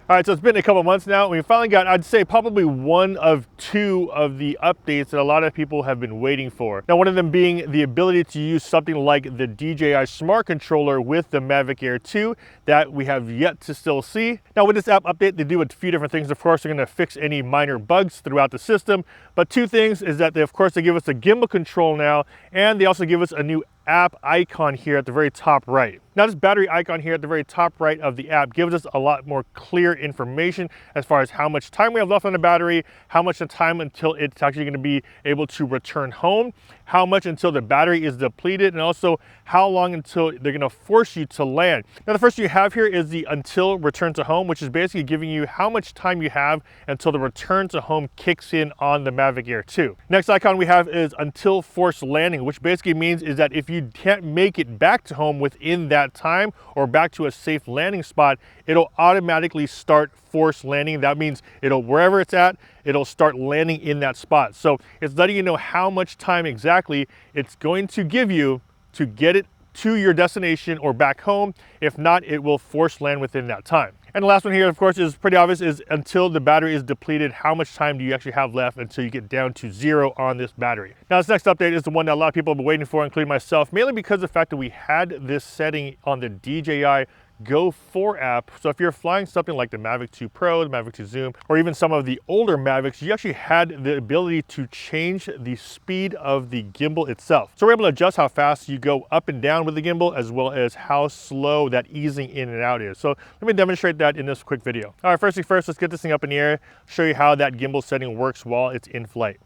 All right, so it's been a couple months now. We finally got, I'd say, probably one of two of the updates that a lot of people have been waiting for. Now, one of them being the ability to use something like the DJI Smart Controller with the Mavic Air 2 that we have yet to still see. Now, with this app update, they do a few different things. Of course, they're going to fix any minor bugs throughout the system. But two things is that of course, they give us a gimbal control now, and they also give us a new app icon here at the very top right. Now, this battery icon here at the very top right of the app gives us a lot more clear information as far as how much time we have left on the battery, how much time until it's actually going to be able to return home, how much until the battery is depleted, and also how long until they're going to force you to land. Now, the first thing you have here is the until return to home, which is basically giving you how much time you have until the return to home kicks in on the Mavic Air 2. Next icon we have is until forced landing, which basically means is that if you can't make it back to home within that time or back to a safe landing spot, it'll automatically start forced landing. That means it'll, wherever it's at, it'll start landing in that spot. So it's letting you know how much time exactly it's going to give you to get it to your destination or back home. If not, it will force land within that time. And the last one here, of course, is pretty obvious, is until the battery is depleted, how much time do you actually have left until you get down to 0 on this battery. Now, this next update is the one that a lot of people have been waiting for, including myself, mainly because of the fact that we had this setting on the DJI Go 4 app. So if you're flying something like the Mavic 2 Pro, the Mavic 2 Zoom, or even some of the older Mavics, you actually had the ability to change the speed of the gimbal itself. So we're able to adjust how fast you go up and down with the gimbal, as well as how slow that easing in and out is. So let me demonstrate that in this quick video. All right, first thing first, let's get this thing up in the air, show you how that gimbal setting works while it's in flight.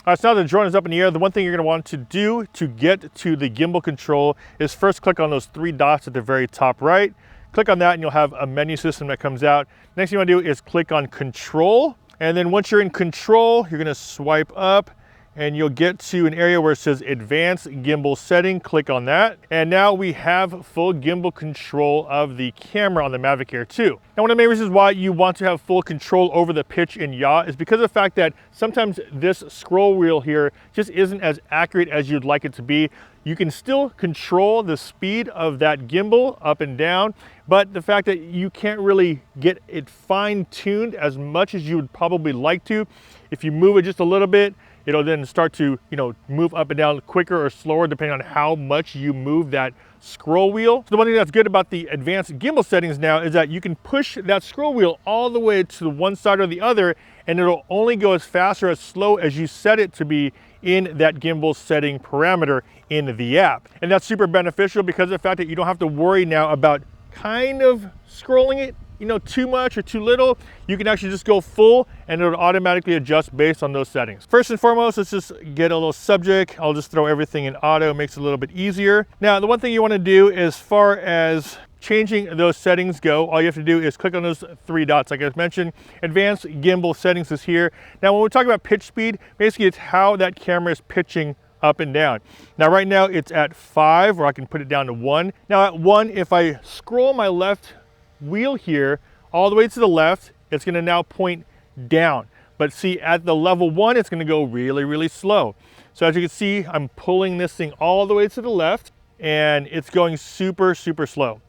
All right, so now the drone is up in the air, the one thing you're going to want to do to get to the gimbal control is first click on those 3 dots at the very top right. Click on that and you'll have a menu system that comes out. Next thing you want to do is click on control. And then once you're in control, you're going to swipe up and you'll get to an area where it says advanced gimbal setting. Click on that. And now we have full gimbal control of the camera on the Mavic Air 2. Now, one of the main reasons why you want to have full control over the pitch and yaw is because of the fact that sometimes this scroll wheel here just isn't as accurate as you'd like it to be. You can still control the speed of that gimbal up and down, but the fact that you can't really get it fine-tuned as much as you would probably like to, if you move it just a little bit, it'll then start to, move up and down quicker or slower depending on how much you move that scroll wheel. So the one thing that's good about the advanced gimbal settings now is that you can push that scroll wheel all the way to the one side or the other, and it'll only go as fast or as slow as you set it to be in that gimbal setting parameter in the app. And that's super beneficial because of the fact that you don't have to worry now about kind of scrolling it, too much or too little. You can actually just go full and it'll automatically adjust based on those settings. First and foremost, let's just get a little subject. I'll just throw everything in auto, makes it a little bit easier. Now, the one thing you want to do as far as changing those settings go, all you have to do is click on those 3 dots like I mentioned. Advanced gimbal settings is here. Now, when we talk about pitch speed, basically it's how that camera is pitching up and down. Now, right now it's at 5, or I can put it down to 1. Now at 1, if I scroll my left wheel here all the way to the left, it's going to now point down. But see, at the level 1, it's going to go really, really slow. So as you can see, I'm pulling this thing all the way to the left and it's going super, super slow.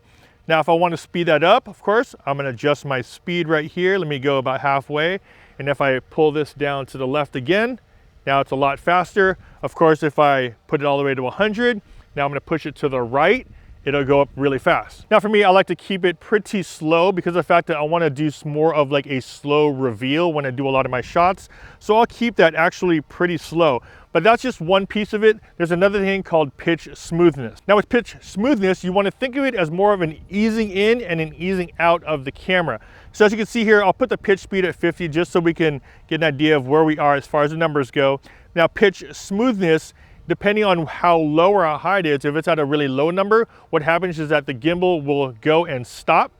Now, if I want to speed that up, of course, I'm going to adjust my speed right here. Let me go about halfway. And if I pull this down to the left again, now it's a lot faster. Of course, if I put it all the way to 100, now I'm going to push it to the right. It'll go up really fast. Now for me, I like to keep it pretty slow because of the fact that I want to do more of like a slow reveal when I do a lot of my shots. So I'll keep that actually pretty slow. But that's just one piece of it. There's another thing called pitch smoothness. Now with pitch smoothness, you want to think of it as more of an easing in and an easing out of the camera. So as you can see here, I'll put the pitch speed at 50 just so we can get an idea of where we are as far as the numbers go. Now pitch smoothness, depending on how low or how high it is, if it's at a really low number, what happens is that the gimbal will go and stop.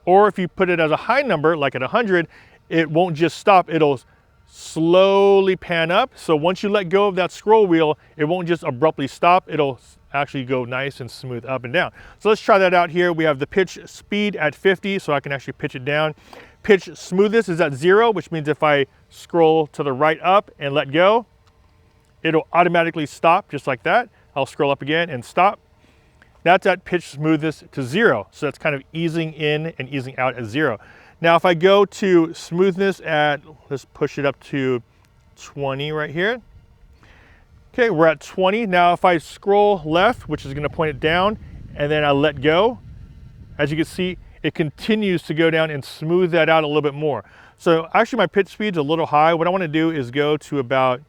Or if you put it as a high number, like at 100, it won't just stop, it'll slowly pan up. So once you let go of that scroll wheel, it won't just abruptly stop, it'll actually go nice and smooth up and down. So let's try that out here. We have the pitch speed at 50, so I can actually pitch it down. Pitch smoothness is at 0, which means if I scroll to the right up and let go, it'll automatically stop just like that. I'll scroll up again and stop. That's at pitch smoothness to 0. So that's kind of easing in and easing out at 0. Now, if I go to smoothness at, let's push it up to 20 right here. Okay, we're at 20. Now, if I scroll left, which is going to point it down, and then I let go, as you can see, it continues to go down and smooth that out a little bit more. So actually my pitch speed's a little high. What I want to do is go to about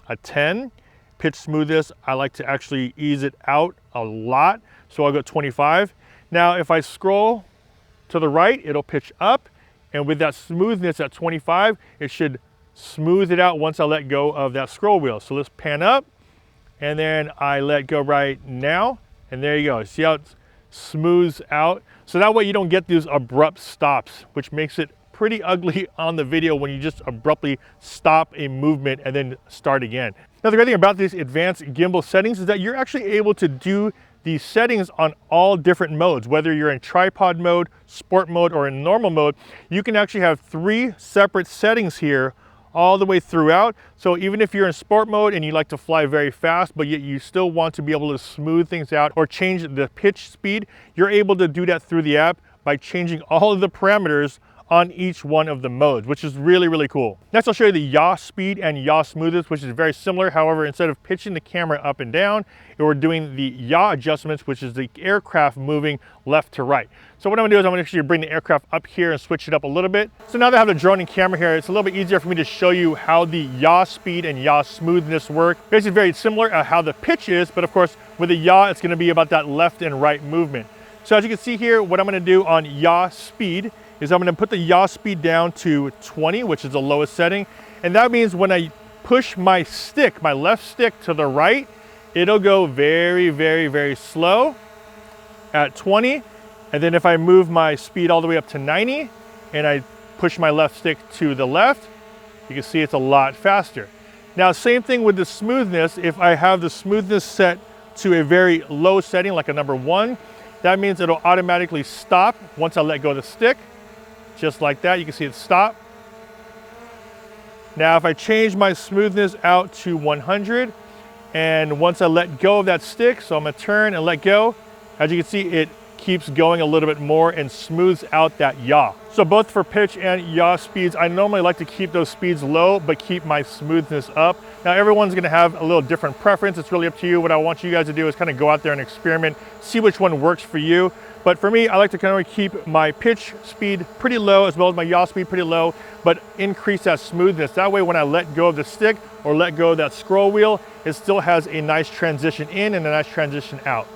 a 10. Pitch smoothness, I like to actually ease it out a lot. So I'll go 25. Now, if I scroll to the right, it'll pitch up. And with that smoothness at 25, it should smooth it out once I let go of that scroll wheel. So let's pan up, and then I let go right now. And there you go. See how it smooths out? So that way you don't get these abrupt stops, which makes it pretty ugly on the video when you just abruptly stop a movement and then start again. Now, the great thing about these advanced gimbal settings is that you're actually able to do these settings on all different modes. Whether you're in tripod mode, sport mode, or in normal mode, you can actually have 3 separate settings here all the way throughout. So even if you're in sport mode and you like to fly very fast, but yet you still want to be able to smooth things out or change the pitch speed, you're able to do that through the app by changing all of the parameters on each one of the modes, which is really, really cool. Next, I'll show you the yaw speed and yaw smoothness, which is very similar. However, instead of pitching the camera up and down, we're doing the yaw adjustments, which is the aircraft moving left to right. So what I'm gonna do is I'm gonna actually bring the aircraft up here and switch it up a little bit. So now that I have the drone and camera here, it's a little bit easier for me to show you how the yaw speed and yaw smoothness work. Basically very similar at how the pitch is, but of course, with the yaw, it's gonna be about that left and right movement. So as you can see here, what I'm gonna do on yaw speed is I'm gonna put the yaw speed down to 20, which is the lowest setting. And that means when I push my stick, my left stick to the right, it'll go very, very, very slow at 20. And then if I move my speed all the way up to 90 and I push my left stick to the left, you can see it's a lot faster. Now, same thing with the smoothness. If I have the smoothness set to a very low setting, like a number 1, that means it'll automatically stop once I let go of the stick. Just like that, you can see it stop. Now, if I change my smoothness out to 100, and once I let go of that stick, so I'm gonna turn and let go, as you can see, it keeps going a little bit more and smooths out that yaw. So both for pitch and yaw speeds, I normally like to keep those speeds low, but keep my smoothness up. Now, everyone's gonna have a little different preference. It's really up to you. What I want you guys to do is kind of go out there and experiment, see which one works for you. But for me, I like to kind of keep my pitch speed pretty low as well as my yaw speed pretty low, but increase that smoothness. That way, when I let go of the stick or let go of that scroll wheel, it still has a nice transition in and a nice transition out.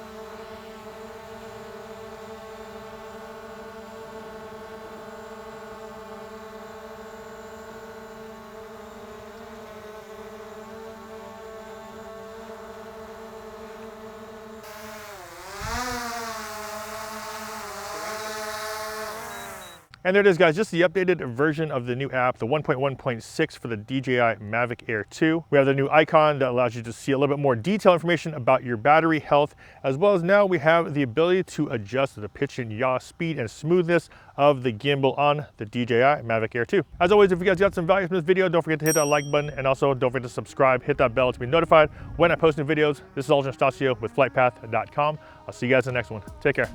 And there it is, guys, just the updated version of the new app, the 1.1.6 for the DJI Mavic Air 2. We have the new icon that allows you to see a little bit more detailed information about your battery health, as well as now we have the ability to adjust the pitch and yaw speed and smoothness of the gimbal on the DJI Mavic Air 2. As always, if you guys got some value from this video, don't forget to hit that like button, and also don't forget to subscribe, hit that bell to be notified when I post new videos. This is Aljan Stasio with FlytPath.com. I'll see you guys in the next one. Take care.